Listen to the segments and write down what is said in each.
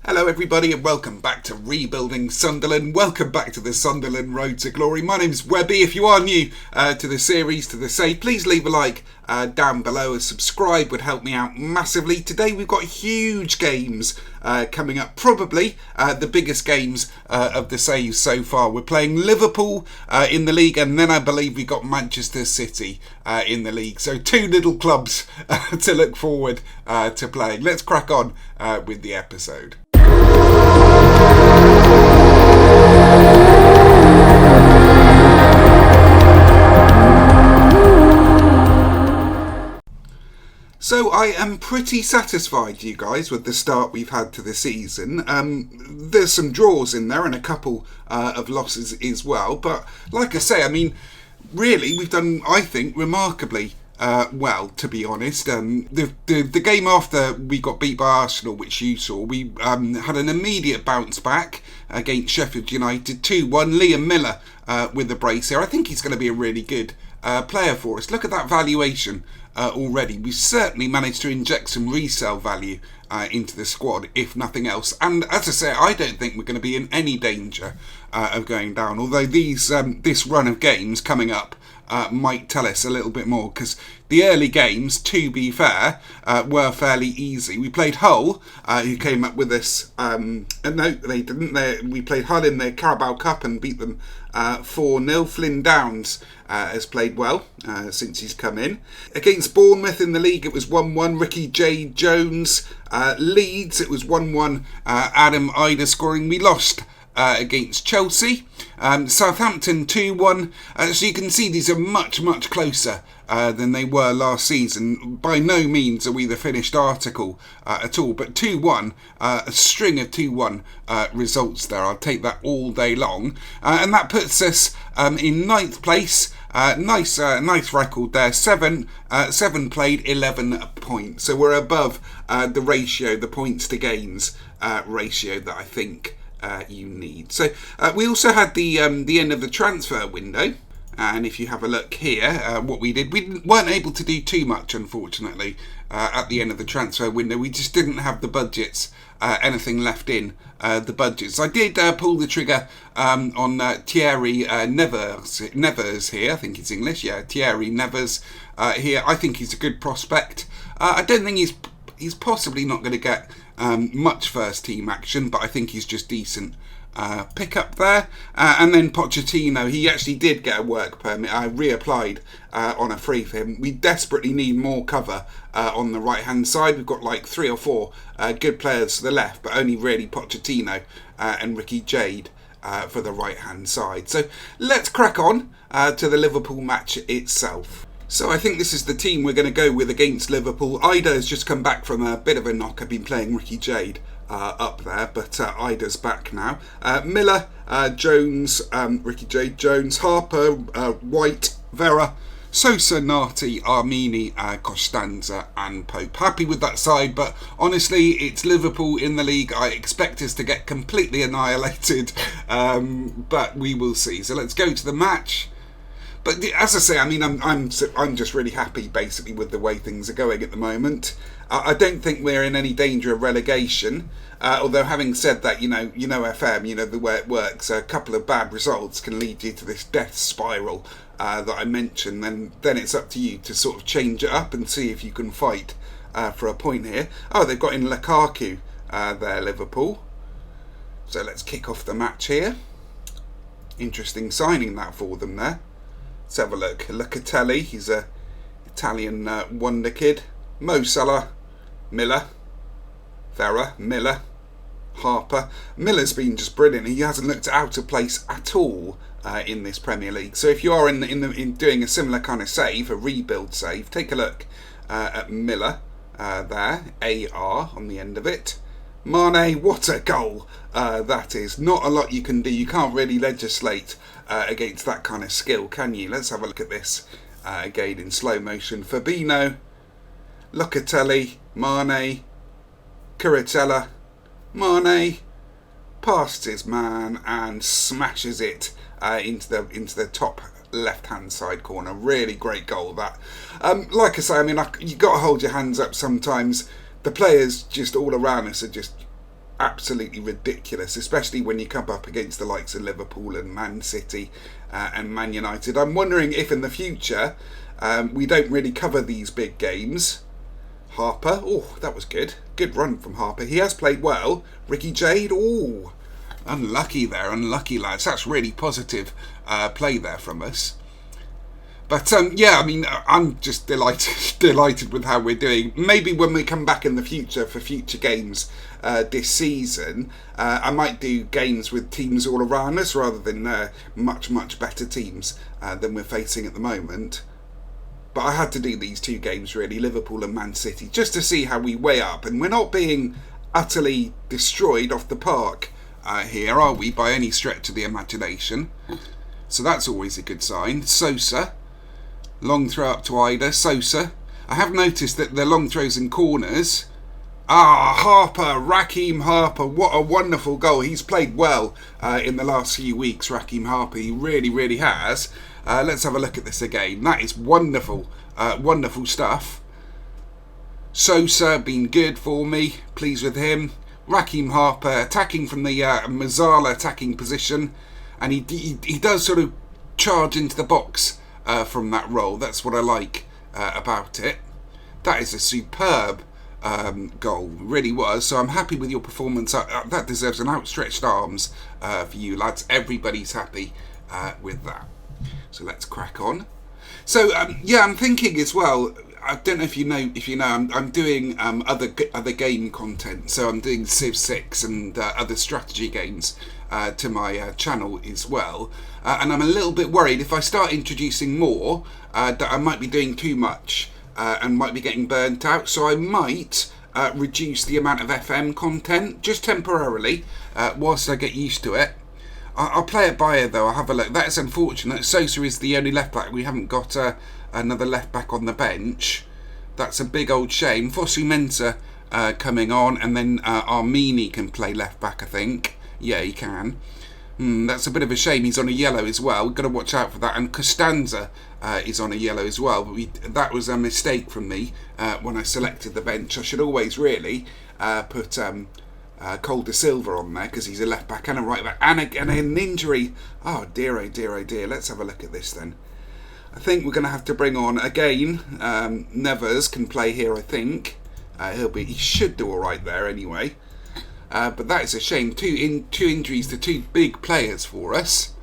Hello everybody and welcome back to Rebuilding Sunderland. Welcome back to the Sunderland Road to Glory. My name's Webby. If you are new to the series, to the save, please leave a like down below. A subscribe would help me out massively. Today we've got huge games coming up, probably the biggest games of the saves so far. We're playing Liverpool in the league, and then I believe we've got Manchester City in the league. So two little clubs to look forward to playing. Let's crack on with the episode. So I am pretty satisfied, you guys, with the start we've had to the season. There's some draws in there and a couple of losses as well. But like I say, I mean, really, we've done, I think, remarkably well, to be honest. The game after we got beat by Arsenal, which you saw, we had an immediate bounce back against Sheffield United, 2-1. Liam Miller with the brace here. I think he's going to be a really good player for us. Look at that valuation already. We've certainly managed to inject some resale value into the squad, if nothing else. And as I say, I don't think we're going to be in any danger of going down, although this run of games coming up might tell us a little bit more, because the early games, to be fair, were fairly easy. We played Hull, who came up with us. No, they didn't. We played Hull in the Carabao Cup and beat them 4-0. Flynn Downs has played well since he's come in. Against Bournemouth in the league, it was 1-1. Ricky J. Jones. Leeds, it was 1-1. Adam Ida scoring. We lost against Chelsea. Southampton 2-1. So you can see these are much, much closer than they were last season. By no means are we the finished article at all, but 2-1, a string of 2-1 results there. I'll take that all day long. And that puts us in 9th place. Nice record there. 7 played, 11 points. So we're above the ratio, the points to gains ratio that I think you need. So we also had the end of the transfer window, and if you have a look here, what we did, we weren't able to do too much, unfortunately, at the end of the transfer window. We just didn't have the budgets, anything left in the budgets. I did pull the trigger on Thierry Nevers here. I think it's English. Yeah, Thierry Nevers here. I think he's a good prospect. I don't think he's possibly not going to get much first team action, but I think he's just decent pick up there. And then Pochettino, he actually did get a work permit. I reapplied on a free for him. We desperately need more cover on the right hand side. We've got like 3 or 4 good players to the left, but only really Pochettino and Ricky Jade for the right hand side. So let's crack on to the Liverpool match itself. So I think this is the team we're going to go with against Liverpool. Ida has just come back from a bit of a knock. I've been playing Ricky Jade up there, but Ida's back now. Miller, Jones, Ricky Jade, Jones, Harper, White, Vera, Sosa, Nati, Armini, Costanza and Pope. Happy with that side, but honestly, it's Liverpool in the league. I expect us to get completely annihilated, but we will see. So let's go to the match. But as I say, I mean, I'm just really happy, basically, with the way things are going at the moment. I don't think we're in any danger of relegation. Although, having said that, you know, FM, the way it works, a couple of bad results can lead you to this death spiral that I mentioned. And then it's up to you to sort of change it up and see if you can fight for a point here. Oh, they've got in Lukaku there, Liverpool. So let's kick off the match here. Interesting signing that for them there. Let's have a look. Locatelli, he's a Italian wonder kid. Mo Salah, Miller, Vera, Miller, Harper. Miller's been just brilliant. He hasn't looked out of place at all in this Premier League. So if you are in doing a similar kind of save, a rebuild save, take a look at Miller there, AR on the end of it. Mane, what a goal that is. Not a lot you can do. You can't really legislate against that kind of skill, can you? Let's have a look at this again in slow motion. Fabinho, Locatelli, Mane, Curatella, Mane, past his man and smashes it into the top left-hand side corner. Really great goal that. Like I say, I mean, you got to hold your hands up sometimes. The players just all around us are just absolutely ridiculous, especially when you come up against the likes of Liverpool and Man City and Man United. I'm wondering if in the future we don't really cover these big games. Harper, oh, that was good. Good run from Harper. He has played well. Ricky Jade, oh, unlucky there, unlucky lads. That's really positive play there from us. But yeah, I mean, I'm just delighted with how we're doing. Maybe when we come back in the future for future games this season, I might do games with teams all around us rather than much better teams than we're facing at the moment. But I had to do these two games really, Liverpool and Man City, just to see how we weigh up. And we're not being utterly destroyed off the park here, are we, by any stretch of the imagination? So that's always a good sign. Sosa. Long throw up to Ida. Sosa. I have noticed that the long throws in corners. Harper. Raheem Harper. What a wonderful goal. He's played well in the last few weeks, Raheem Harper. He really has. Let's have a look at this again. That is wonderful. Wonderful stuff. Sosa been good for me. Pleased with him. Raheem Harper attacking from the Mazzala attacking position. And he does sort of charge into the box from that role. That's what I like about it. That is a superb goal, really was. So I'm happy with your performance. That deserves an outstretched arms for you lads. Everybody's happy with that. So let's crack on. So yeah, I'm thinking as well. I don't know if you know. I'm doing other game content. So I'm doing Civ 6 and other strategy games to my channel as well. And I'm a little bit worried if I start introducing more that I might be doing too much and might be getting burnt out. So I might reduce the amount of FM content just temporarily whilst I get used to it. I'll play it by ear though. I'll have a look. That is unfortunate. Sosa is the only left back. We haven't got another left back on the bench. That's a big old shame. Fosu Mensah coming on, and then Armini can play left back, I think. Yeah, he can. That's a bit of a shame. He's on a yellow as well. We've got to watch out for that. And Costanza is on a yellow as well. But that was a mistake from me when I selected the bench. I should always really put Cole De Silva on there because he's a left back and a right back and an injury. Oh dear, oh dear, oh dear. Let's have a look at this then. I think we're going to have to bring on again. Nevers can play here. I think he should do all right there anyway. But that is a shame. Two injuries to two big players for us.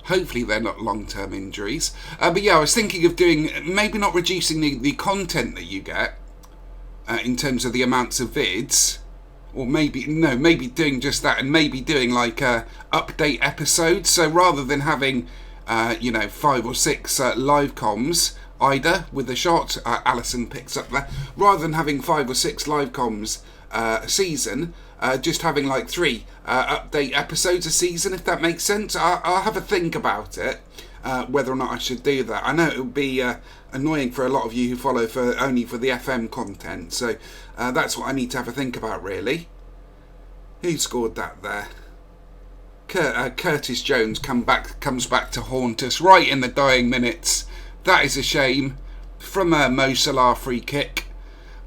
Hopefully they're not long-term injuries. But yeah, I was thinking of doing maybe not reducing the content that you get in terms of the amounts of vids. Or maybe doing just that, and maybe doing like update episodes. So rather than having 5 or 6 live comms, Ida with a shot, Alison picks up there. Rather than having 5 or 6 live comms a season, just having like 3 update episodes a season, if that makes sense. I'll have a think about it, whether or not I should do that. I know it would be annoying for a lot of you who follow only for the FM content, so that's what I need to have a think about really. Who scored that there? Curtis Jones comes back to haunt us right in the dying minutes. That is a shame from a Mo Salah free kick.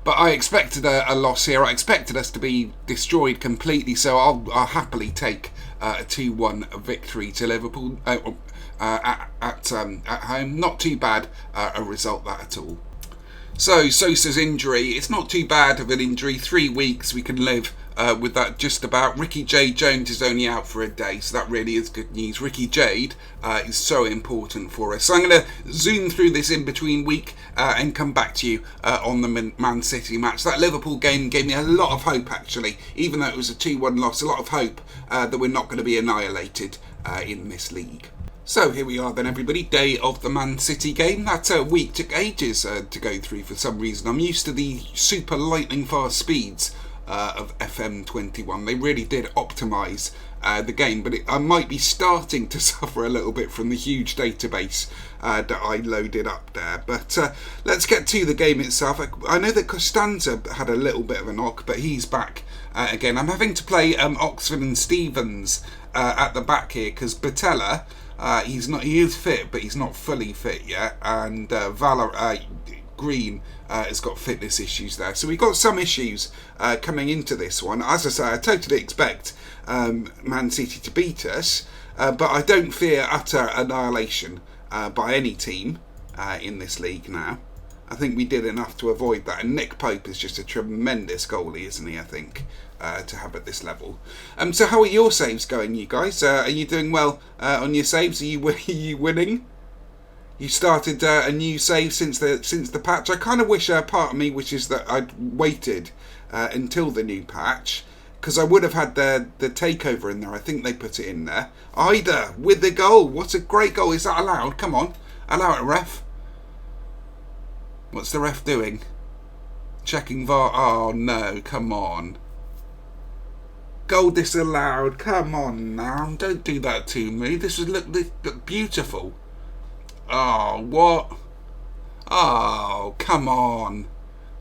But I expected a loss here. I expected us to be destroyed completely, so I'll happily take a 2-1 victory to Liverpool at home. Not too bad a result that at all. So Sosa's injury, it's not too bad of an injury. 3 weeks we can live with that just about. Ricky Jade Jones is only out for a day, so that really is good news. Ricky Jade is so important for us. So I'm going to zoom through this in between week and come back to you on the Man City match. That Liverpool game gave me a lot of hope actually, even though it was a 2-1 loss, a lot of hope that we're not going to be annihilated in this league. So here we are then everybody, day of the Man City game. That week took ages to go through for some reason. I'm used to the super lightning fast speeds of FM21. They really did optimise the game, but I might be starting to suffer a little bit from the huge database that I loaded up there. But let's get to the game itself. I know that Costanza had a little bit of a knock, but he's back again. I'm having to play Oxford and Stevens at the back here because Batella, he is fit, but he's not fully fit yet, and Green has got fitness issues there. So we've got some issues coming into this one. As I say, I totally expect Man City to beat us, but I don't fear utter annihilation by any team in this league now. I think we did enough to avoid that, and Nick Pope is just a tremendous goalie, isn't he, I think, to have at this level. So how are your saves going, you guys? Are you doing well on your saves? Are you winning? You started a new save since the patch. I kind of wish, part of me wishes that I'd waited until the new patch, because I would have had the takeover in there. I think they put it in there. Ida with the goal. What a great goal. Is that allowed? Come on. Allow it, ref. What's the ref doing? Checking VAR. Oh no, come on. Goal disallowed. Come on now. Don't do that to me. This look beautiful. Oh, what? Oh, come on.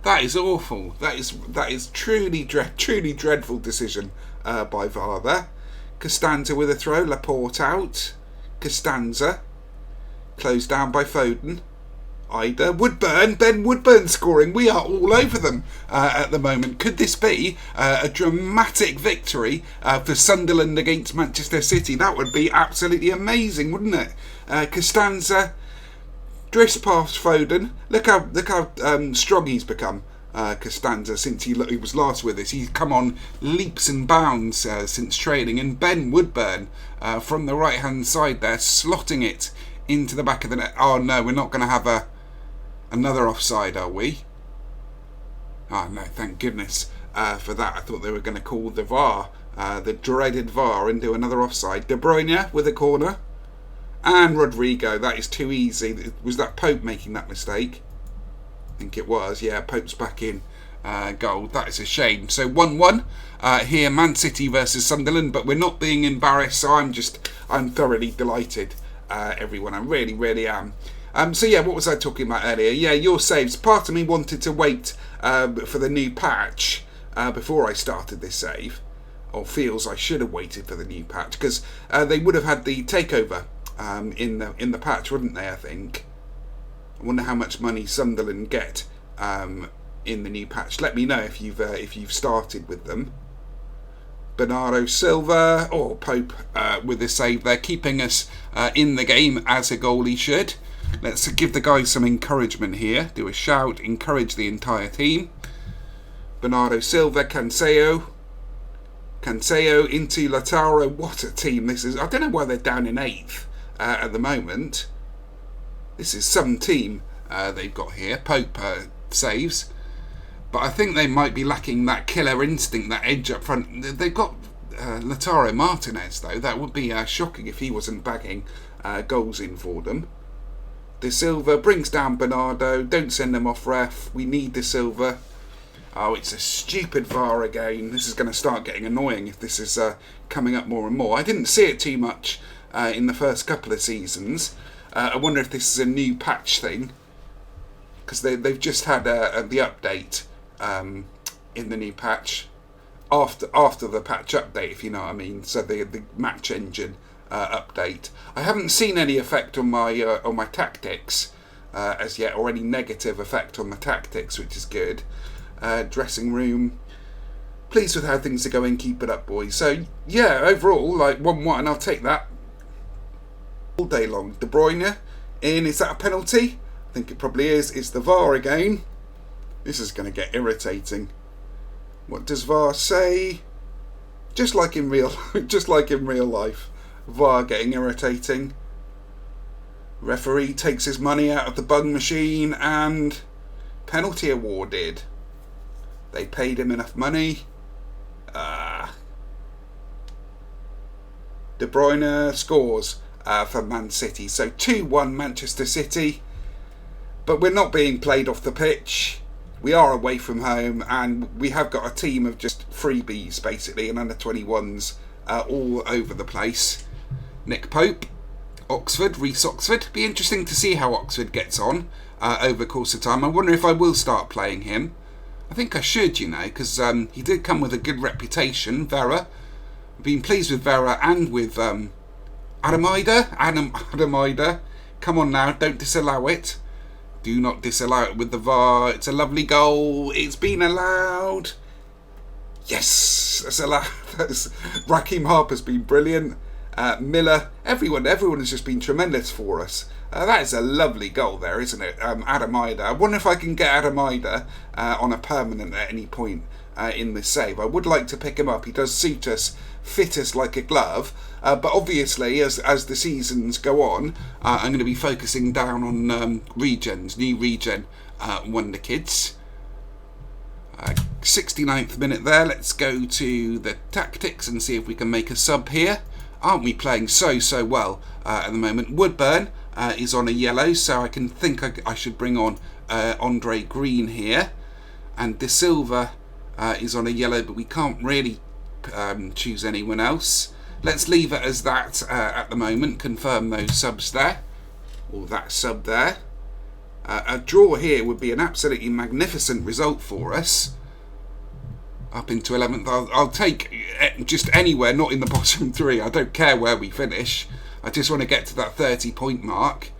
That is awful. That is truly dreadful decision by VAR there. Costanza with a throw. Laporte out. Costanza. Closed down by Foden. Ida, Woodburn, Ben Woodburn scoring. We are all over them at the moment. Could this be a dramatic victory for Sunderland against Manchester City? That would be absolutely amazing, wouldn't it? Costanza drifts past Foden. Look how strong he's become, Costanza, since he was last with us. He's come on leaps and bounds since training. And Ben Woodburn from the right hand side there, slotting it into the back of the net. Oh no, we're not going to have another offside, are we? Oh no, thank goodness for that. I thought they were going to call the VAR, the dreaded VAR, and do another offside. De Bruyne with a corner. And Rodrigo, that is too easy. Was that Pope making that mistake? I think it was. Yeah, Pope's back in goal. That is a shame. So 1-1 here, Man City versus Sunderland, but we're not being embarrassed, so I'm thoroughly delighted, everyone. I really am. So yeah, what was I talking about earlier? Yeah, your saves. Part of me wanted to wait for the new patch before I started this save, or feels I should have waited for the new patch, because they would have had the takeover in the patch, wouldn't they? I think. I wonder how much money Sunderland get in the new patch. Let me know if you've started with them. Bernardo Silva or Pope with a save there, keeping us in the game as a goalie should. Let's give the guys some encouragement here. Do a shout, encourage the entire team. Bernardo Silva, Cancelo into Lautaro. What a team this is. I don't know why they're down in 8th at the moment. This is some team they've got here. Pope saves. But I think they might be lacking that killer instinct, that edge up front. They've got Lautaro Martinez, though. That would be shocking if he wasn't bagging goals in for them. De Silva brings down Bernardo. Don't send them off, ref. We need De Silva. Oh, it's a stupid VAR again. This is going to start getting annoying if this is coming up more and more. I didn't see it too much in the first couple of seasons. I wonder if this is a new patch thing, because they've just had the update in the new patch after the patch update, if you know what I mean. So the match engine update. I haven't seen any effect on my tactics as yet, or any negative effect on the tactics, which is good. Dressing room, pleased with how things are going. Keep it up, boys. So yeah, overall, like 1-1, I'll take that all day long. De Bruyne in. Is that a penalty? I think it probably is. It's the VAR again. This is going to get irritating. What does VAR say? Just like in real life, VAR getting irritating. Referee takes his money out of the bung machine and penalty awarded. They paid him enough money. De Bruyne scores for Man City. So 2-1 Manchester City. But we're not being played off the pitch. We are away from home, and we have got a team of just freebies, basically, and under 21s all over the place. Nick Pope, Oxford, Reece Oxford. Be interesting to see how Oxford gets on over the course of time. I wonder if I will start playing him. I think I should, you know, because he did come with a good reputation. Vera. I've been pleased with Vera and with Adam Ida. Come on now, don't disallow it. Do not disallow it with the VAR. It's a lovely goal. It's been allowed. Yes, that's allowed. Raheem Harper's been brilliant. Miller, everyone has just been tremendous for us. That is a lovely goal there, isn't it? Adam Ida. I wonder if I can get Adam Ida on a permanent at any point in this save. I would like to pick him up. He does suit us, fit us like a glove. But obviously, as the seasons go on, I'm going to be focusing down on regens, new regen Wonder Kids. 69th minute there. Let's go to the tactics and see if we can make a sub here. Aren't we playing so well at the moment? Woodburn is on a yellow, so I can think I should bring on Andre Green here. And De Silva is on a yellow, but we can't really choose anyone else. Let's leave it as that at the moment. Confirm those subs there, or that sub there. A draw here would be an absolutely magnificent result for us. Up into 11th. I'll take just anywhere, not in the bottom three. I don't care where we finish. I just want to get to that 30-point mark.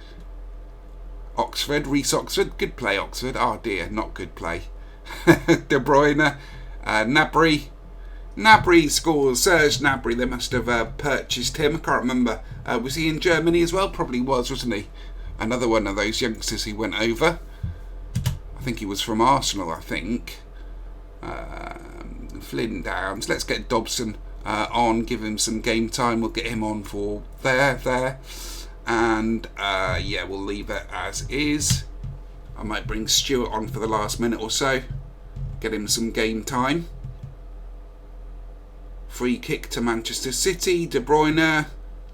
Oxford, Reece Oxford. Good play, Oxford. Oh dear, not good play. De Bruyne. Gnabry. Gnabry scores. Serge Gnabry. They must have purchased him. I can't remember. Was he in Germany as well? Probably was, wasn't he? Another one of those youngsters who went over. I think he was from Arsenal, I think. Flynn Downs. Let's get Dobson on, give him some game time. We'll get him on for there. And yeah, we'll leave it as is. I might bring Stewart on for the last minute or so. Get him some game time. Free kick to Manchester City. De Bruyne.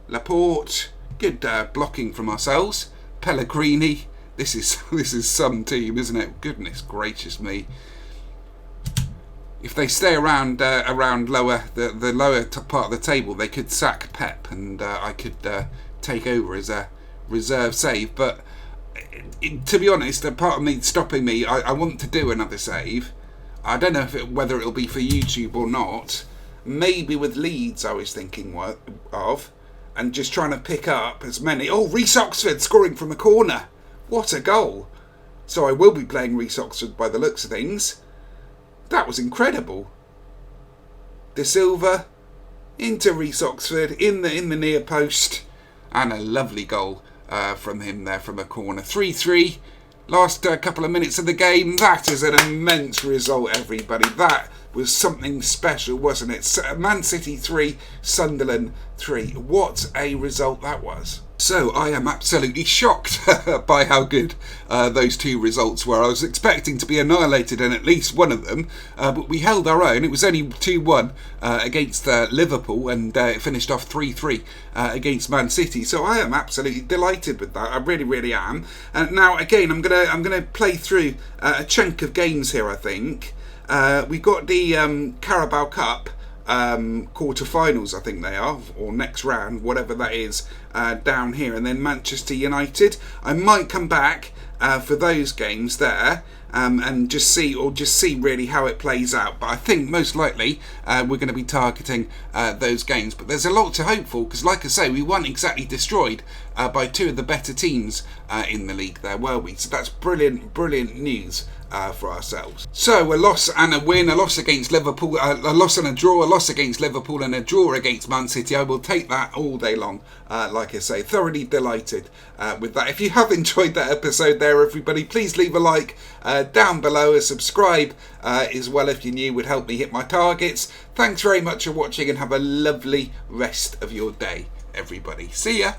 Laporte. Good blocking from ourselves. Pellegrini. This is some team, isn't it? Goodness gracious me. If they stay around lower the lower part of the table, they could sack Pep, and I could take over as a reserve save. But to be honest, a part of me stopping me, I want to do another save. I don't know whether it'll be for YouTube or not. Maybe with Leeds, I was thinking of, and just trying to pick up as many. Oh, Reece Oxford scoring from a corner! What a goal! So I will be playing Reece Oxford by the looks of things. That was incredible. De Silva into Reece Oxford in the near post, and a lovely goal from him there from a corner. 3-3. Last couple of minutes of the game. That is an immense result, everybody. That was something special, wasn't it? Man City 3, Sunderland 3. What a result that was. So I am absolutely shocked by how good those two results were. I was expecting to be annihilated in at least one of them, but we held our own. It was only 2-1 against Liverpool, and it finished off 3-3 against Man City. So I am absolutely delighted with that. I really am. And now again, I'm gonna play through a chunk of games here. I think we got the Carabao Cup. Quarter-finals, I think they are, or next round, whatever that is, down here, and then Manchester United. I might come back for those games there, and just see really how it plays out. But I think most likely we're going to be targeting those games. But there's a lot to hope for, because like I say, we weren't exactly destroyed by two of the better teams in the league there, were we? So that's brilliant news for ourselves. So a loss and a win, a loss against Liverpool, a loss and a draw, a loss against Liverpool and a draw against Man City. I will take that all day long. Like I say, thoroughly delighted with that. If you have enjoyed that episode there, everybody, please leave a like down below, a subscribe as well if you're new, would help me hit my targets. Thanks very much for watching, and have a lovely rest of your day, everybody. See ya.